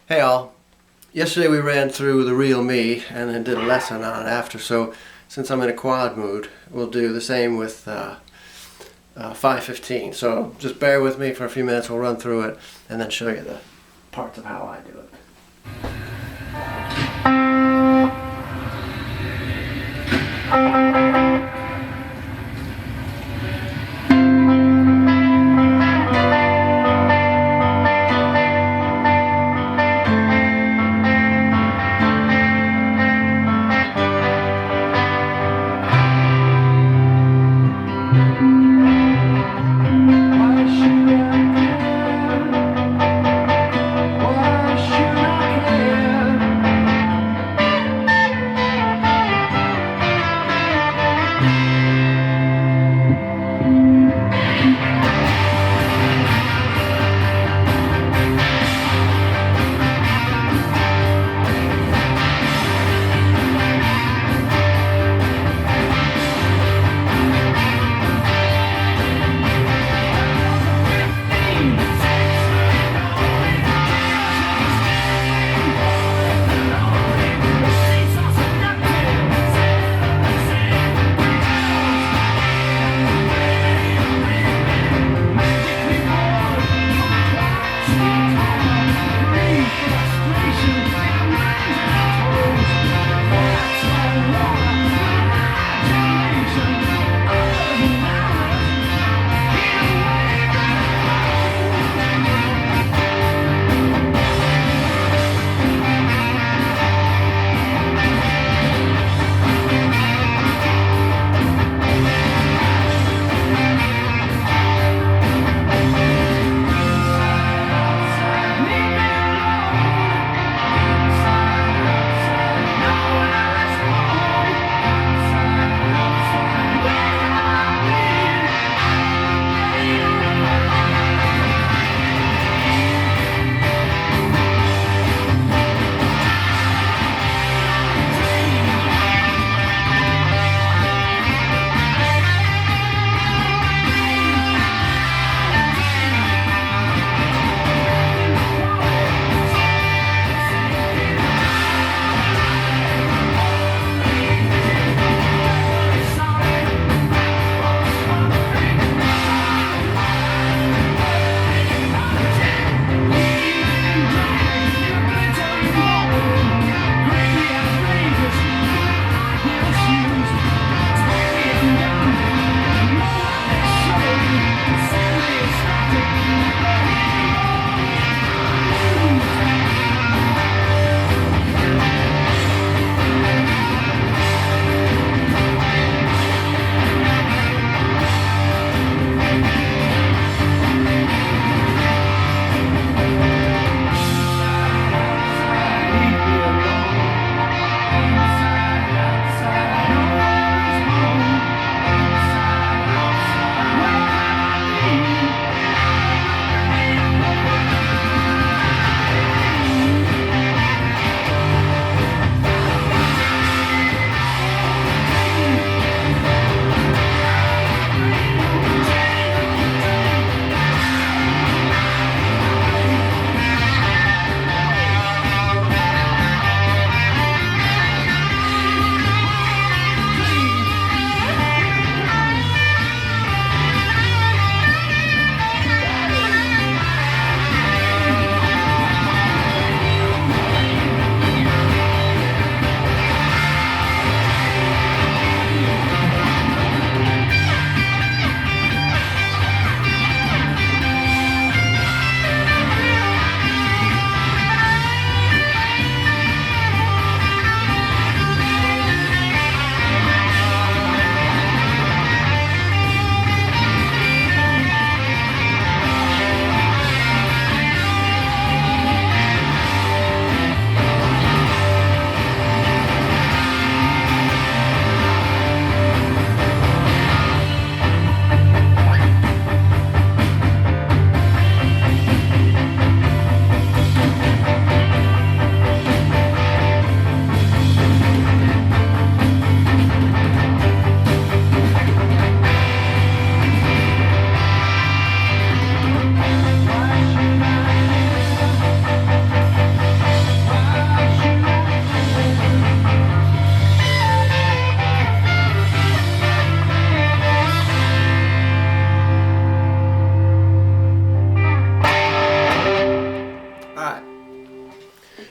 Hey all, yesterday we ran through the real me and then did a lesson on it after, so since I'm in a quad mood, we'll do the same with 5:15. So just bear with me for a few minutes, we'll run through it and then show you the parts of how I do it.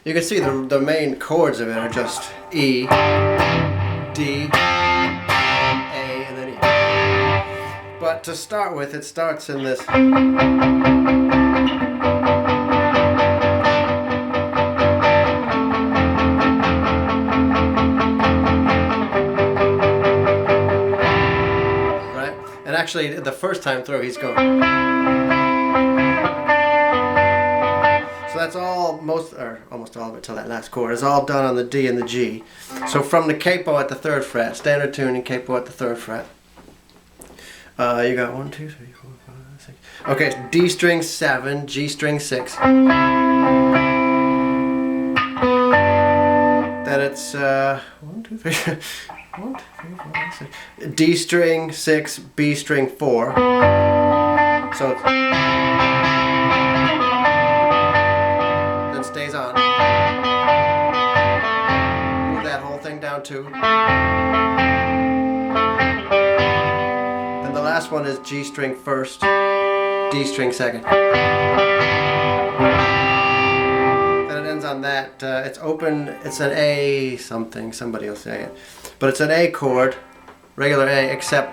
You can see the main chords of it are just E, D, A, and then E. But to start with, it starts in this. Right? And actually, the first time through, he's going. So that's all, almost all of it till that last chord is all done on the D and the G. So from the capo at the 3rd fret, standard tuning, capo at the 3rd fret. You got 1, 2, 3, 4, 5, 6. Okay, D string 7, G string 6. Then it's 1, 2, 3, 1, 2, 3, 4, 5, 6. D string 6, B string 4. So it's, then stays on. Move that whole thing down to. The last one is G string 1st, D string 2nd. Then it ends on that. It's open. It's an A something. Somebody will say it, but it's an A chord, regular A, except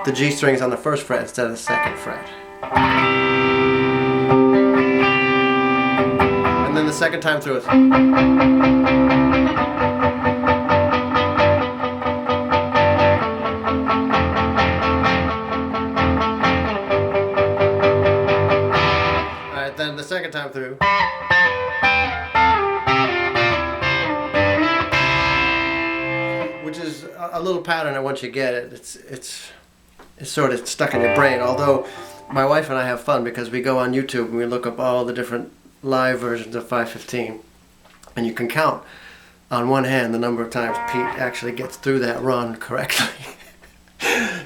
the G string's on the 1st fret instead of the 2nd fret. And then the second time through it's. Then the second time through. Which is a little pattern that once you get it, it's sort of stuck in your brain. Although my wife and I have fun because we go on YouTube and we look up all the different live versions of 515. And you can count on one hand the number of times Pete actually gets through that run correctly.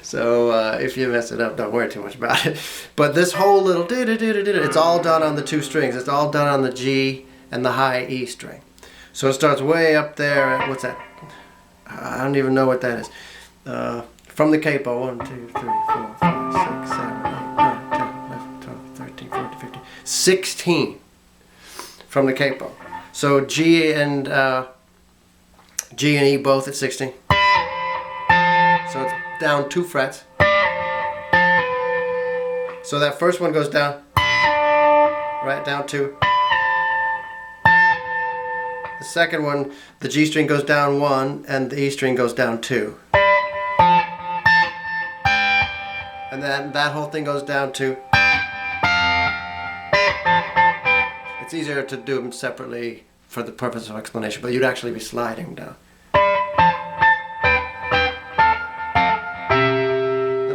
So if you mess it up, don't worry too much about it. But this whole little it's all done on the 2 strings. It's all done on the G and the high E string. So it starts way up there at, what's that? I don't even know what that is. From the capo, 1, 2, 3, 4, 5, 6, 7, 8, 9, 10, 11, 12, 13, 14, 15, 16 from the capo. So G and E both at 16. So it's down 2 frets. So that first one goes down, right down 2. The second one, the G string goes down 1 and the E string goes down 2. And then that whole thing goes down 2. It's easier to do them separately for the purpose of explanation, but you'd actually be sliding down.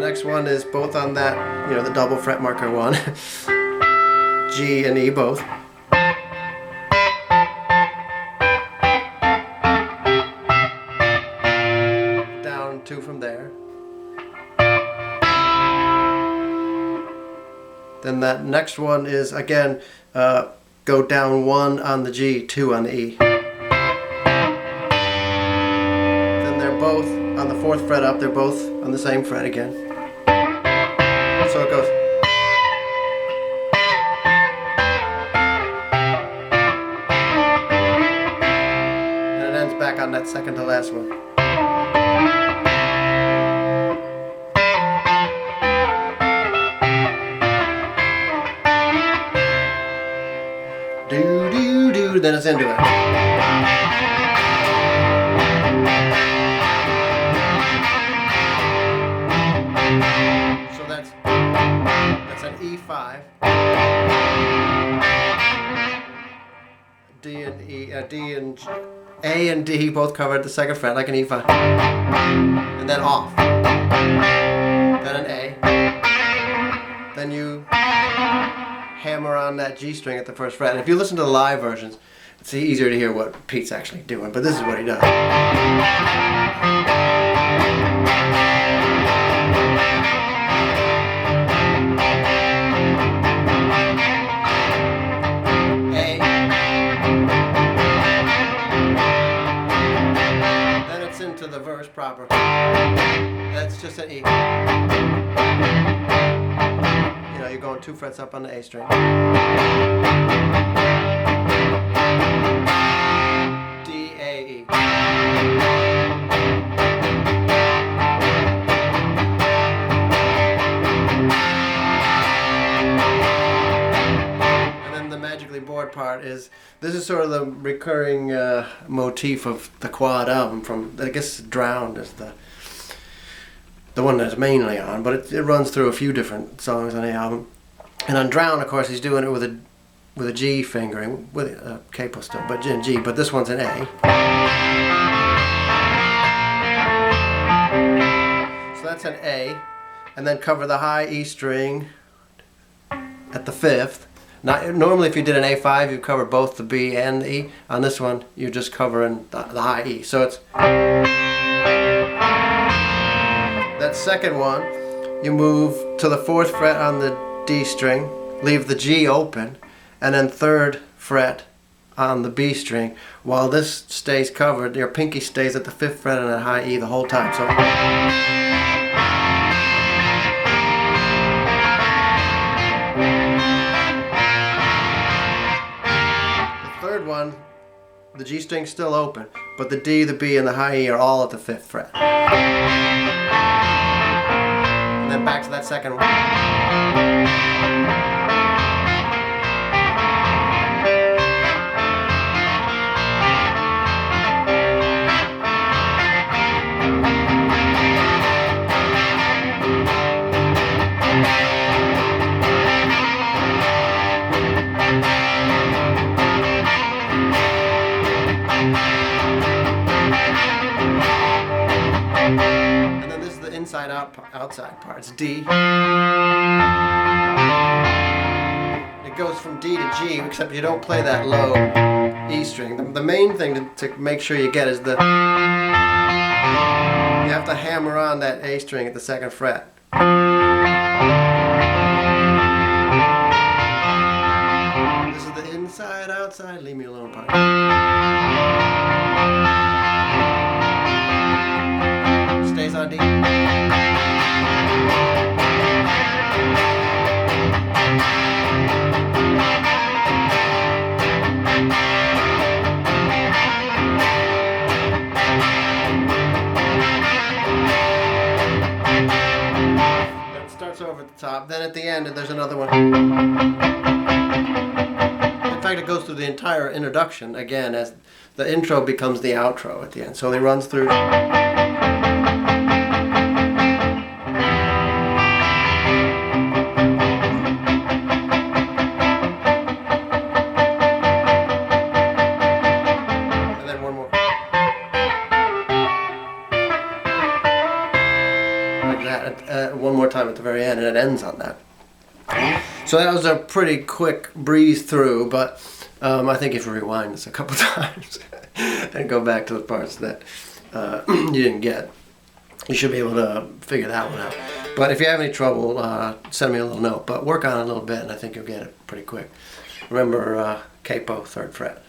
Next one is both on that, the double fret marker 1. G and E both. Down 2 from there. Then that next one is again go down 1 on the G, 2 on the E. Then they're both on the 4th fret up, they're both on the same fret again. So it goes. And it ends back on that second to last one. Do do do, then it's into it. That's an E5. D and E, D and A and D both covered the 2nd fret like an E5. And then off. Then an A. Then you hammer on that G string at the 1st fret. And if you listen to the live versions, it's easier to hear what Pete's actually doing, but this is what he does. To the verse proper. That's just an E. You're going 2 frets up on the A string. chord part is, this is sort of the recurring motif of the Quad album from, I guess Drowned is the one that's mainly on, but it runs through a few different songs on the album. And on Drowned, of course, he's doing it with a G fingering, with a Capo still, but in G, but this one's an A. So that's an A, and then cover the high E string at the 5th. Normally if you did an A5, you cover both the B and the E. On this one, you're just covering the high E. So it's... That second one, you move to the 4th fret on the D string, leave the G open, and then 3rd fret on the B string. While this stays covered, your pinky stays at the 5th fret on that high E the whole time. So one, the G string's still open, but the D, the B, and the high E are all at the 5th fret. And then back to that second one. And then this is the inside outside part. It's D. It goes from D to G, except you don't play that low E string. The main thing to make sure you get is you have to hammer on that A string at the 2nd fret. This is the inside outside, leave me alone part. Stays on D. It starts over at the top, then at the end there's another one. In fact, it goes through the entire introduction again, as the intro becomes the outro at the end. So it runs through. And then one more. Like that, one more time at the very end, and it ends on that. So that was a pretty quick breeze through, but I think if you rewind this a couple times and go back to the parts that you didn't get, you should be able to figure that one out. But if you have any trouble, send me a little note, but work on it a little bit and I think you'll get it pretty quick. Remember, Capo, 3rd fret.